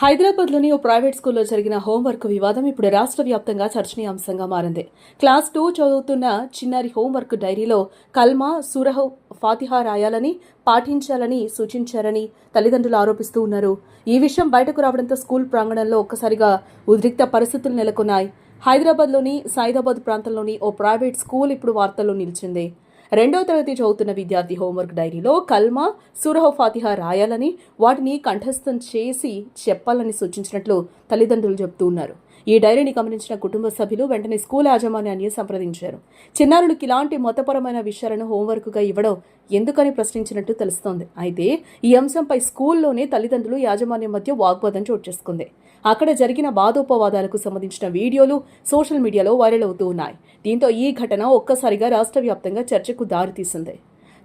హైదరాబాద్లోని ఓ ప్రైవేట్ స్కూల్లో జరిగిన హోంవర్క్ వివాదం ఇప్పుడు రాష్ట్ర వ్యాప్తంగా చర్చనీయాంశంగా మారింది. క్లాస్ 2 చదువుతున్న చిన్నారి హోంవర్క్ డైరీలో కల్మా, సూరహ్ ఫాతిహా రాయాలని, పాటించాలని సూచించారని తల్లిదండ్రులు ఆరోపిస్తూ ఉన్నారు. ఈ విషయం బయటకు రావడంతో స్కూల్ ప్రాంగణంలో ఒక్కసారిగా ఉద్రిక్త పరిస్థితులు నెలకొన్నాయి. హైదరాబాద్లోని సైదాబాద్ ప్రాంతంలోని ఓ ప్రైవేట్ స్కూల్ ఇప్పుడు వార్తల్లో నిలిచింది. 2వ తరగతి చదువుతున్న విద్యార్థి హోంవర్క్ డైరీలో కల్మా, సూరహ్ ఫాతిహా రాయాలని, వాటిని కంఠస్థం చేసి చెప్పాలని సూచించినట్లు తల్లిదండ్రులు చెబుతూ ఉన్నారు. ఈ డైరీని గమనించిన కుటుంబ సభ్యులు వెంటనే స్కూల్ యాజమాన్యాన్ని సంప్రదించారు. చిన్నారులకు ఇలాంటి మతపరమైన విషయాలను హోంవర్క్గా ఇవ్వడం ఎందుకని ప్రశ్నించినట్టు తెలుస్తోంది. అయితే ఈ అంశంపై స్కూల్లోనే తల్లిదండ్రులు యాజమాన్యం మధ్య వాగ్వాదం చోటు చేసుకుంది. అక్కడ జరిగిన వాదోపవాదాలకు సంబంధించిన వీడియోలు సోషల్ మీడియాలో వైరల్ అవుతూ ఉన్నాయి. దీంతో ఈ ఘటన ఒక్కసారిగా రాష్ట్ర వ్యాప్తంగా చర్చకు దారితీసింది.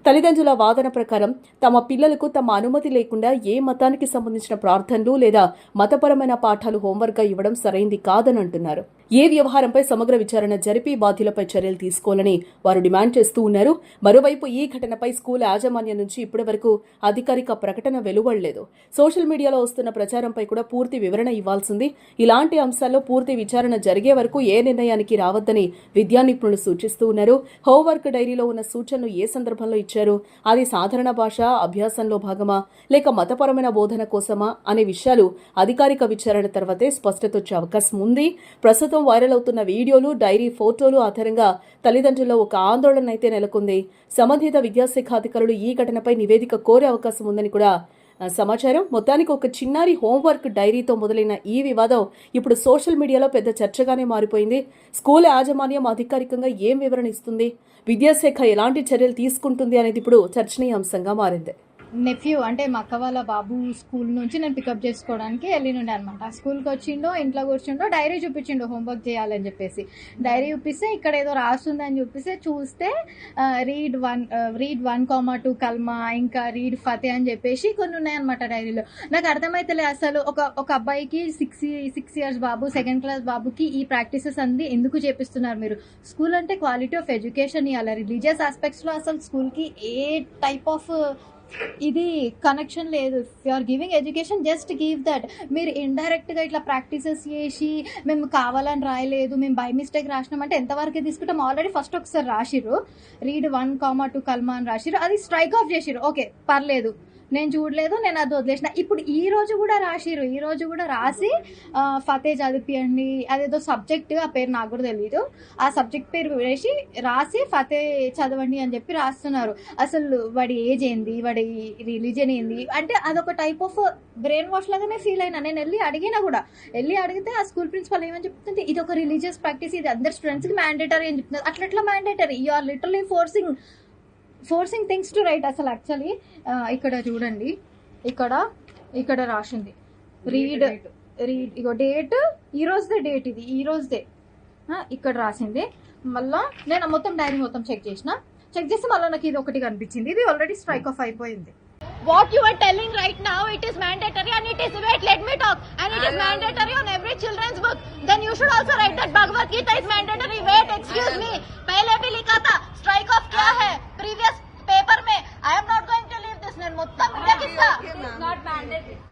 తల్లిదండ్రుల వాదన ప్రకారం తమ పిల్లలకు తమ అనుమతి లేకుండా ఏ మతానికి సంబంధించిన ప్రార్థనలు లేదా మతపరమైన పాఠాలు హోంవర్క్గా ఇవ్వడం సరైంది కాదని అంటున్నారు. ఈ వ్యవహారంపై సమగ్ర విచారణ జరిపి బాధ్యులపై చర్యలు తీసుకోవాలని వారు డిమాండ్ చేస్తూ ఉన్నారు. మరోవైపు ఈ ఘటనపై స్కూల్ యాజమాన్యం నుంచి ఇప్పటివరకు అధికారిక ప్రకటన వెలువడలేదు. సోషల్ మీడియాలో వస్తున్న ప్రచారంపై కూడా పూర్తి వివరణ ఇవ్వాల్సింది. ఇలాంటి అంశాల్లో పూర్తి విచారణ జరిగే వరకు ఏ నిర్ణయానికి రావద్దని విద్యా నిపుణులు సూచిస్తూ ఉన్నారు. హోంవర్క్ డైరీలో ఉన్న సూచనలు ఏ సందర్భంలో ఇచ్చారు, అది సాధారణ భాష అభ్యాసంలో భాగమా లేక మతపరమైన బోధన కోసమా అనే విషయాలు అధికారిక విచారణ తర్వాతే స్పష్టత వచ్చే అవకాశం ఉంది. ప్రస్తుతం వైరల్ అవుతున్న వీడియోలు, డైరీ ఫోటోలు ఆధారంగా తల్లిదండ్రుల్లో ఒక ఆందోళన అయితే నెలకొంది. సంబంధిత విద్యాశాఖ అధికారులు ఈ ఘటనపై నివేదిక కోరే అవకాశం ఉందని కూడా సమాచారం. మొత్తానికి ఒక చిన్నారి హోంవర్క్ డైరీతో మొదలైన ఈ వివాదం ఇప్పుడు సోషల్ మీడియాలో పెద్ద చర్చగానే మారిపోయింది. స్కూల్ యాజమాన్యం అధికారికంగా ఏం వివరణ ఇస్తుంది, విద్యాశాఖ ఎలాంటి చర్యలు తీసుకుంటుంది అనేది ఇప్పుడు చర్చనీయాంశంగా మారింది. నెఫ్యూ అంటే మా అక్క వాళ్ళ బాబు స్కూల్ నుంచి నేను పికప్ చేసుకోవడానికి వెళ్ళినుండే అనమాట. స్కూల్కి వచ్చిండో, ఇంట్లో కూర్చుండో, డైరీ చూపించిండు హోంవర్క్ చేయాలని చెప్పేసి. డైరీ చూపిస్తే ఇక్కడ ఏదో రాస్తుందని చూపిస్తే చూస్తే రీడ్ 1,2 కల్మా, ఇంకా రీడ్ ఫతే అని చెప్పేసి కొన్ని ఉన్నాయన్నమాట డైరీలో. నాకు అర్థమైతలే అసలు ఒక అబ్బాయికి 6 years బాబు, 2nd class బాబుకి ఈ ప్రాక్టీసెస్ అన్ని ఎందుకు చేపిస్తున్నారు మీరు? స్కూల్ అంటే క్వాలిటీ ఆఫ్ ఎడ్యుకేషన్ ఇవ్వాలి. రిలీజియస్ ఆస్పెక్ట్స్లో అసలు స్కూల్కి ఏ టైప్ ఆఫ్ ఇది కనెక్షన్ లేదు. If you are giving education just give that. మీరు ఇండైరెక్ట్గా ఇట్లా ప్రాక్టీసెస్ చేసి మేము కావాలని రాయలేదు, మేము బై మిస్టేక్ రాసినామంటే ఎంతవరకు తీసుకుంటాం? ఆల్రెడీ ఫస్ట్ ఒకసారి రాసిర్రు, రీడ్ 1,2 కల్మా అని రాసిర్రు, అది స్ట్రైక్ ఆఫ్ చేసిర్రు. ఓకే పర్లేదు, నేను చూడలేదు, నేను అది వదిలేసిన. ఇప్పుడు ఈ రోజు కూడా రాసిర్రు, ఈ రోజు కూడా రాసి ఫతే చదివియండి, అదేదో సబ్జెక్ట్, ఆ పేరు నాకు కూడా తెలియదు, ఆ సబ్జెక్ట్ పేరు వేసి రాసి ఫతే చదవండి అని చెప్పి రాస్తున్నారు. అసలు వాడి ఏజ్ ఏంది, వాడి రిలీజన్ ఏంది అంటే అదొక టైప్ ఆఫ్ బ్రెయిన్ వాష్ లాగానే ఫీల్ అయినా. నేను వెళ్ళి అడిగితే ఆ స్కూల్ ప్రిన్సిపల్ ఏమని చెప్తుంది, ఇది ఒక రిలీజియస్ ప్రాక్టీస్, ఇది అందరు స్టూడెంట్స్కి మ్యాండేటరీ అని చెప్తున్నారు. అట్లా mandatory? You are literally forcing things to write. అసలు యాక్చువల్లీ ఇక్కడ చూడండి, ఇక్కడ రాసింది రీడ్ ఇగో డేట్, ఈ రోజుదే డేట్, ఇది ఈ రోజుదే ఇక్కడ రాసింది. మళ్ళా నేను మొత్తం డైరీ మొత్తం చెక్ చేస్తే మళ్ళీ నాకు ఇది ఒకటి కనిపించింది. ఇది ఆల్రెడీ స్ట్రైక్ ఆఫ్ అయిపోయింది. What you are telling right now, it is mandatory and it is, wait, let me talk, and it is mandatory on every children's book. Then you should also write that Bhagavad Gita is mandatory. Wait, excuse me, पहले भी लिखा था, strike off क्या है previous paper में. I am not going to leave this. నేను మొత్తం ఇదే కిస్సా. It is not mandatory.